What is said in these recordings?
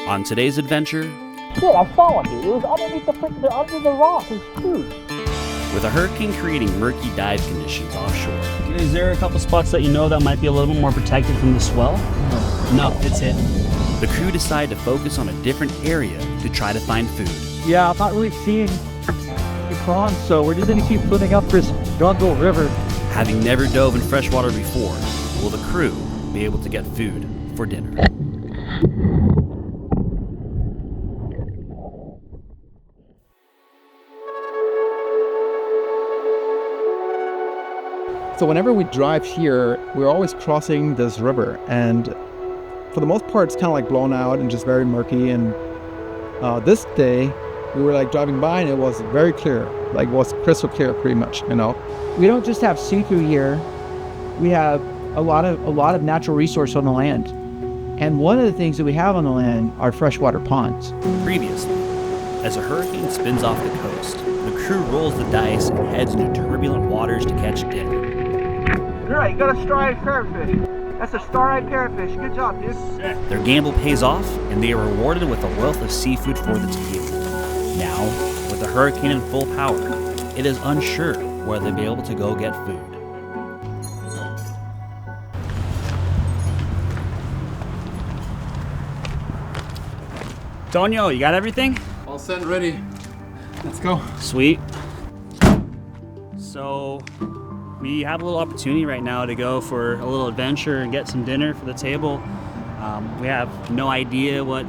On today's adventure, Dude, I saw one, dude. It was underneath the rock. It was huge. with a hurricane creating murky dive conditions offshore, Is there a couple spots that you know that might be a little bit more protected from the swell? No, it's hidden. the crew decide to focus on a different area to try to find food. Yeah, I'm not really seeing any prawns, so we're just gonna keep swimming up this jungle river. Having never dove in freshwater before, will the crew be able to get food for dinner? So whenever we drive here, we're always crossing this river, and for the most part, it's kind of like blown out and just very murky. And this day, we were like driving by, and it was very clear, like it was crystal clear, pretty much. You know, We don't just have seafood here. We have a lot of natural resource on the land. And one of the things that we have on the land are freshwater ponds. Previously, as a hurricane spins off the coast, the crew rolls the dice and heads into turbulent waters to catch dinner. You're right, you got a star-eyed parrotfish. That's a star-eyed parrotfish. Good job, dude. Their gamble pays off, and they are rewarded with a wealth of seafood for the table. Now, with the hurricane in full power, it is unsure whether they'll be able to go get food. Tonio, you got everything? all set and ready. Let's go. Sweet. So, we have a little opportunity right now to go for a little adventure and get some dinner for the table. We have no idea what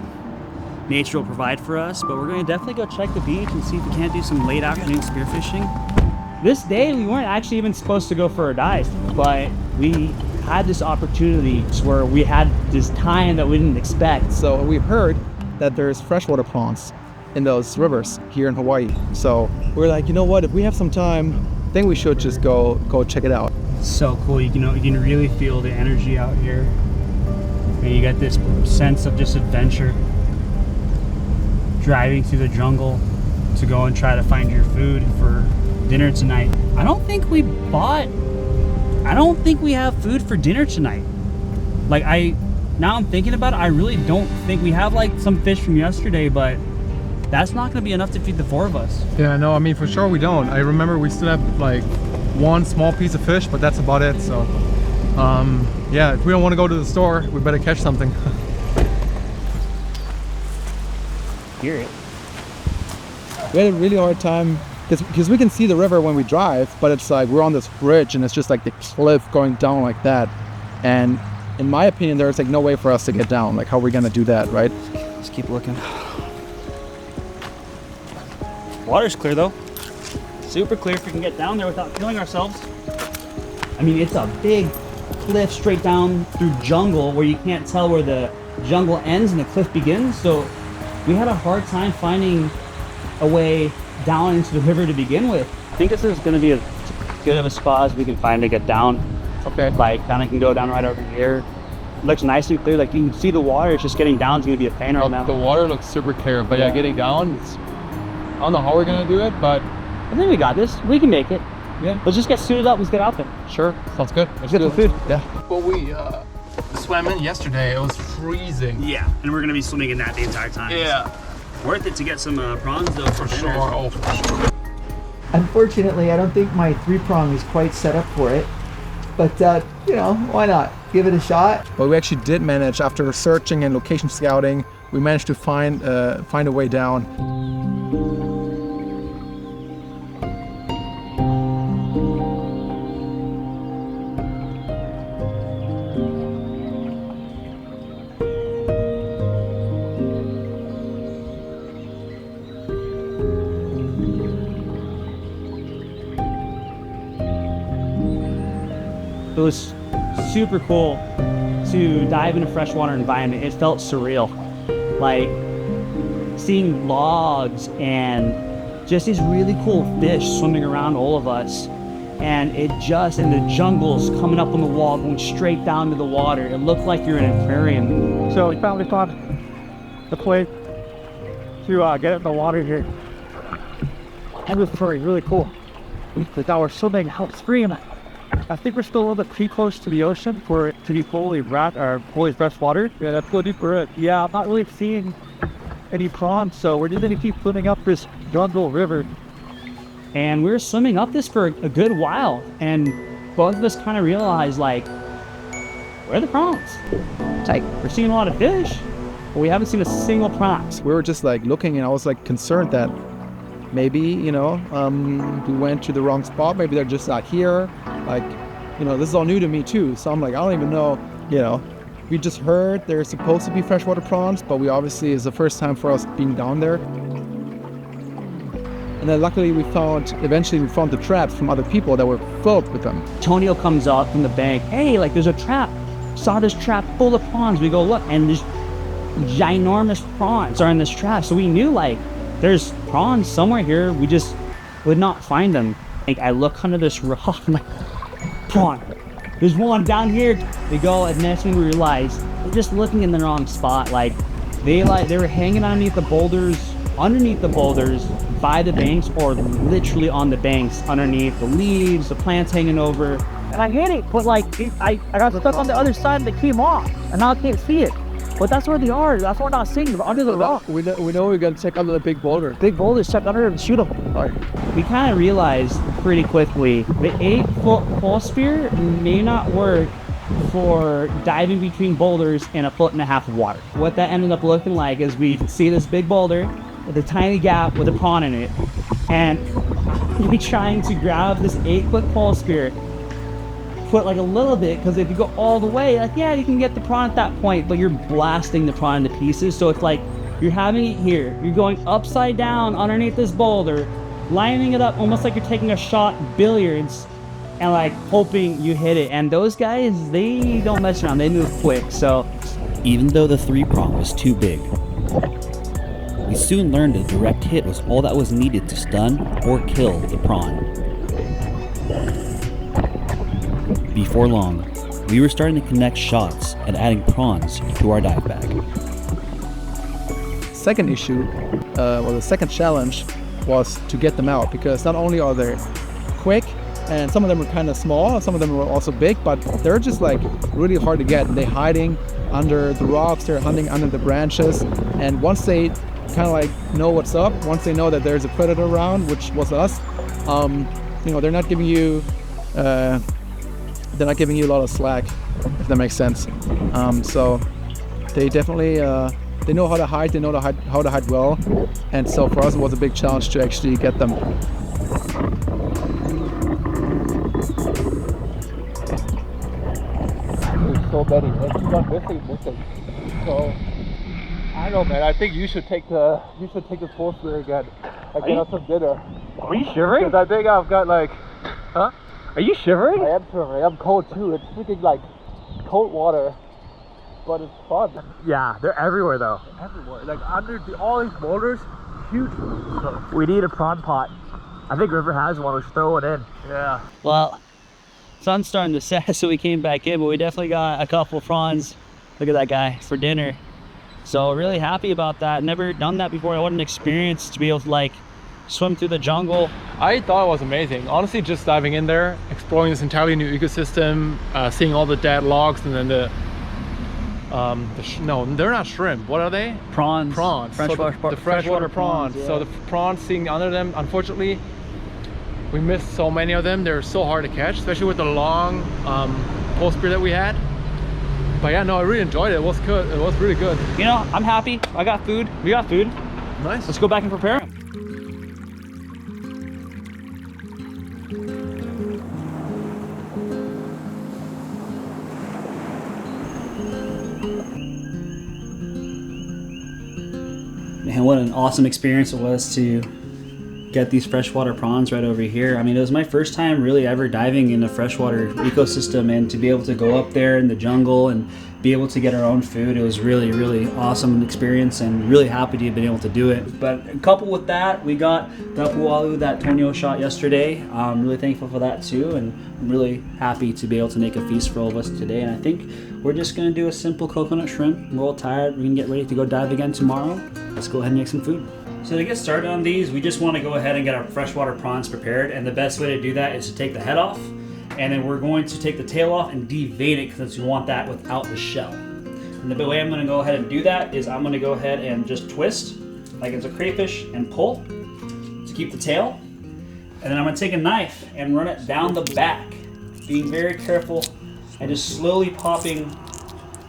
nature will provide for us, but we're going to definitely go check the beach and see if we can't do some late afternoon spearfishing. This day, we weren't actually even supposed to go for a dive, but we had this opportunity where we had this time that we didn't expect. So we've heard that there's freshwater prawns in those rivers here in Hawaii. So we're like, you know what? If we have some time, I think we should just go check it out. So cool. You can really feel the energy out here, and you get this sense of just adventure, driving through the jungle to go and try to find your food for dinner tonight. I don't think we have food for dinner tonight. Now I'm thinking about it, I really don't think we have like some fish from yesterday, but that's not gonna be enough to feed the four of us. Yeah, no, I mean, for sure we don't. I remember we still have like one small piece of fish, but that's about it. So, yeah, if we don't want to go to the store, we better catch something. Hear it. We had a really hard time because we can see the river when we drive, but it's like we're on this bridge and it's just like the cliff going down like that. And in my opinion, there's like no way for us to get down. Like, how are we gonna do that, right? Let's keep looking. Water's clear though. Super clear if we can get down there without killing ourselves. I mean, it's a big cliff straight down through jungle where you can't tell where the jungle ends and the cliff begins. So we had a hard time finding a way down into the river to begin with. I think this is gonna be as good of a spot as we can find to get down. Okay. Like, kind of can go down right over here. Looks nice and clear. Like, you can see the water. It's just getting down is gonna be a pain right now. The water looks super clear, but yeah, getting down, I don't know how we're gonna do it, but I think we got this. We can make it. yeah, Let's just get suited up. Let's get out there. sure, sounds good. Let's get some food. Yeah. Well, we swam in yesterday. It was freezing. Yeah, and we're gonna be swimming in that the entire time. Yeah, Worth it to get some prawns though for sure. Oh, for sure. Unfortunately, I don't think my three-prong is quite set up for it. But, you know, why not? Give it a shot. But we actually did manage, after searching and location scouting, we managed to find a way down. It was super cool to dive in a freshwater environment. It felt surreal. Like seeing logs and just these really cool fish swimming around all of us. And the jungles coming up on the wall, going straight down to the water. It looked like you're in an aquarium. So we finally found the place to get in the water here. It was really cool. Like our swimming upstream. I think we're still a little bit too close to the ocean for it to be fully freshwater. Yeah, that's good for it. Yeah, I'm not really seeing any prawns, so we're just gonna keep swimming up this jungle river. And we were swimming up this for a good while, and both of us kind of realized, like, where are the prawns? Like, We're seeing a lot of fish, but we haven't seen a single prawn. We were just like looking, and I was like concerned that maybe, you know, we went to the wrong spot. Maybe they're just not here. Like, you know, this is all new to me too. So I'm like, I don't even know, you know. We just heard there's supposed to be freshwater prawns, but we obviously, it's the first time for us being down there. And then luckily eventually we found the traps from other people that were filled with them. Tonio comes up from the bank. Hey, like, there's a trap. Saw this trap full of prawns. We go look, and there's ginormous prawns are in this trap. So we knew, like, there's prawns somewhere here. We just would not find them. Like, I look under this rock. I'm like, prawn. There's one down here. We go, and that's when we realize we're just looking in the wrong spot. Like, they were hanging underneath the boulders, by the banks, or literally on the banks, underneath the leaves, the plants hanging over. And I hit it, but like, I got stuck on the other side and they came off, and now I can't see it. But that's where they are. That's what we're not seeing. They're under the rock. We know we got to check under the big boulder. Big boulders, check under and shoot them. We kind of realized pretty quickly the 8-foot pole spear may not work for diving between boulders in 1.5 foot of water. What that ended up looking like is we see this big boulder with a tiny gap with a prawn in it, and we trying to grab this 8-foot pole spear, put like a little bit, because if you go all the way, like, yeah, you can get the prawn at that point, but you're blasting the prawn into pieces. So it's like you're having it here, you're going upside down underneath this boulder, lining it up almost like you're taking a shot billiards, and like hoping you hit it. And those guys, they don't mess around, they move quick. So Even though the three-prong was too big, we soon learned a direct hit was all that was needed to stun or kill the prawn. Before long, we were starting to connect shots and adding prawns to our dive bag. Second issue, the second challenge was to get them out, because not only are they quick, and some of them are kind of small, some of them were also big, but they're just like really hard to get. And they're hiding under the rocks, they're hunting under the branches, and once they kind of like know what's up, once they know that there's a predator around, which was us, you know, they're not giving you a lot of slack, if that makes sense. So they definitely they know how to hide, they know how to hide well, and so for us it was a big challenge to actually get them. So many, and she's not missing. So I don't know, man. I think you should take the full spear again. I get us some dinner. Are you shivering? Because I think I've got like, huh? Are you shivering? I am shivering. I'm cold too. It's freaking like cold water, but it's fun. Yeah, they're everywhere though. Everywhere, like under all these boulders, huge. We need a prawn pot. I think River has one. We should throw it in. Yeah. well, sun's starting to set, so we came back in, but we definitely got a couple prawns. Look at that guy, for dinner. So really happy about that. Never done that before. What an experience to be able to like swim through the jungle. I thought it was amazing. Honestly, just diving in there, exploring this entirely new ecosystem, seeing all the dead logs, and then no, they're not shrimp. What are they? Prawns. Prawns. The freshwater prawns. Yeah. So the prawns, seeing under them, unfortunately, we missed so many of them. They're so hard to catch, especially with the long pole spear that we had. But yeah, no, I really enjoyed it. It was good. It was really good. You know, I'm happy. I got food. We got food. Nice. Let's go back and prepare them. Man, what an awesome experience it was to get these freshwater prawns right over here. I mean, it was my first time really ever diving in a freshwater ecosystem, and to be able to go up there in the jungle and be able to get our own food, it was really, really awesome experience, and really happy to have been able to do it. But coupled with that, we got the pualu that Tonio shot yesterday. I'm really thankful for that too, and I'm really happy to be able to make a feast for all of us today. And I think we're just gonna do a simple coconut shrimp. We're all tired, we can get ready to go dive again tomorrow. Let's go ahead and make some food. So to get started on these, we just want to go ahead and get our freshwater prawns prepared, and the best way to do that is to take the head off And then we're going to take the tail off and devein it because we want that without the shell. And the way I'm going to go ahead and do that is I'm going to go ahead and just twist like it's a crayfish and pull to keep the tail. And then I'm going to take a knife and run it down the back, being very careful and just slowly popping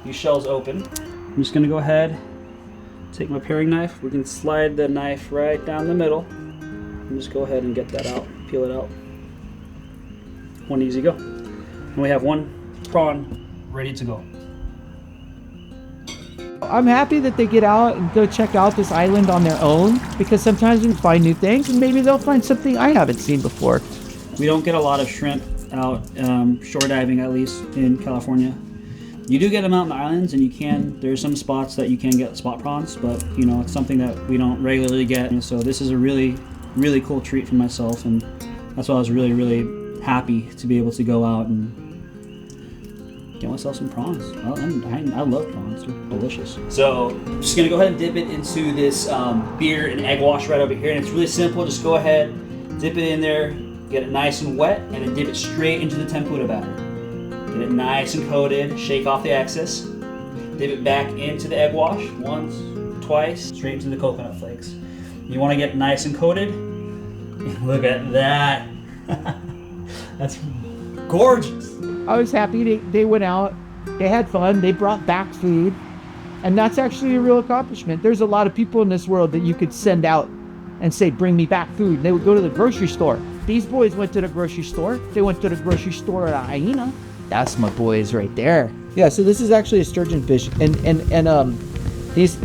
these shells open. I'm just going to go ahead, take my paring knife. We can slide the knife right down the middle and just go ahead and get that out, peel it out. One easy go. And we have one prawn ready to go. I'm happy that they get out and go check out this island on their own, because sometimes we find new things and maybe they'll find something I haven't seen before. We don't get a lot of shrimp out shore diving, at least in California. You do get them out in the islands, and there's some spots that you can get spot prawns, but you know, it's something that we don't regularly get. And so this is a really, really cool treat for myself, and that's why I was really, really happy to be able to go out and get myself some prawns. I love prawns, they're delicious. So I'm just gonna go ahead and dip it into this beer and egg wash right over here, and it's really simple. Just go ahead, dip it in there, get it nice and wet, and then dip it straight into the tempura batter. Get it nice and coated, shake off the excess, dip it back into the egg wash once, twice, straight into the coconut flakes. You wanna get nice and coated. Look at that. That's gorgeous. I was happy they went out, they had fun, they brought back food, and that's actually a real accomplishment. There's a lot of people in this world that you could send out and say, bring me back food. They would go to the grocery store. These boys went to the grocery store. They went to the grocery store at Hyena. That's my boys right there. Yeah, so this is actually a sturgeon fish, and these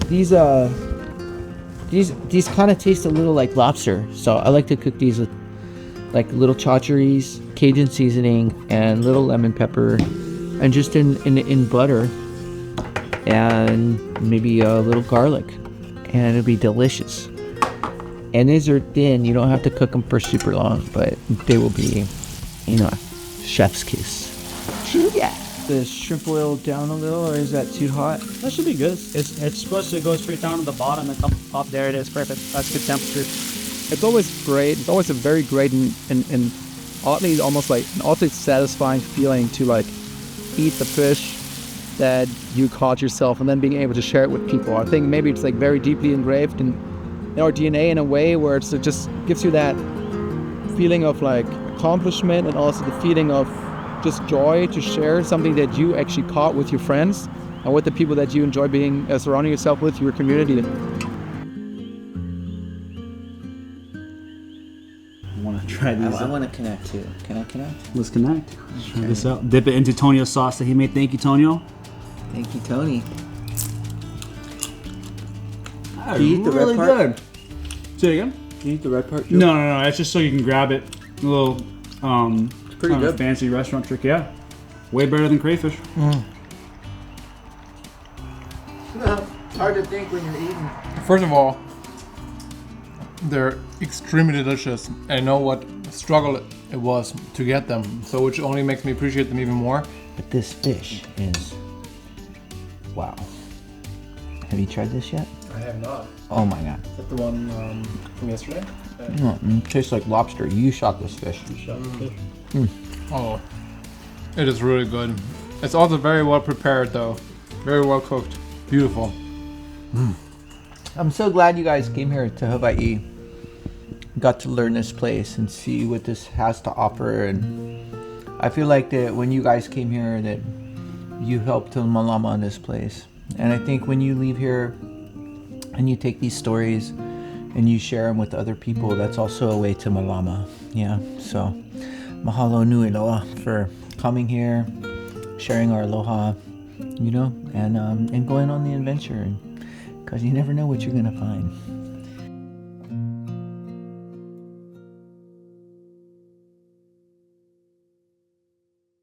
kind of taste a little like lobster. So I like to cook these with like little chachiris, Cajun seasoning, and little lemon pepper, and just in butter, and maybe a little garlic, and it'll be delicious. And these are thin. You don't have to cook them for super long, but they will be, you know, chef's kiss. Yeah. The shrimp oil down a little, or is that too hot? That should be good. It's supposed to go straight down to the bottom and come up. There it is, perfect. That's good temperature. It's always great. It's always a very great and oddly almost like an oddly satisfying feeling to like eat the fish that you caught yourself and then being able to share it with people. I think maybe it's like very deeply engraved in our DNA in a way where it just gives you that feeling of like accomplishment, and also the feeling of just joy to share something that you actually caught with your friends and with the people that you enjoy being surrounding yourself with, your community. Try these. I want to connect too. Can I connect? Let's connect. Let's try this out. Dip it into Tonio's sauce that he made. Thank you, Tonio. Thank you, Tony. That is really good. Say it again. Can you eat the red part, Joe? No. That's just so you can grab it. A little It's pretty good. Fancy restaurant trick. Yeah. Way better than crayfish. It's hard to think when you're eating. First of all, they're extremely delicious. I know what struggle it was to get them, so which only makes me appreciate them even more. But this fish is wow. Have you tried this yet? I have not. Oh my god. Is that the one from yesterday? It tastes like lobster. You shot this fish. Oh, it is really good. It's also very well prepared though. Very well cooked. Beautiful. I'm so glad you guys came here to Hawaii. Got to learn this place and see what this has to offer, and I feel like that when you guys came here that you helped to malama on this place. And I think when you leave here and you take these stories and you share them with other people, that's also a way to malama. Yeah, so mahalo nui loa for coming here, sharing our aloha, you know, and going on the adventure, because you never know what you're gonna find.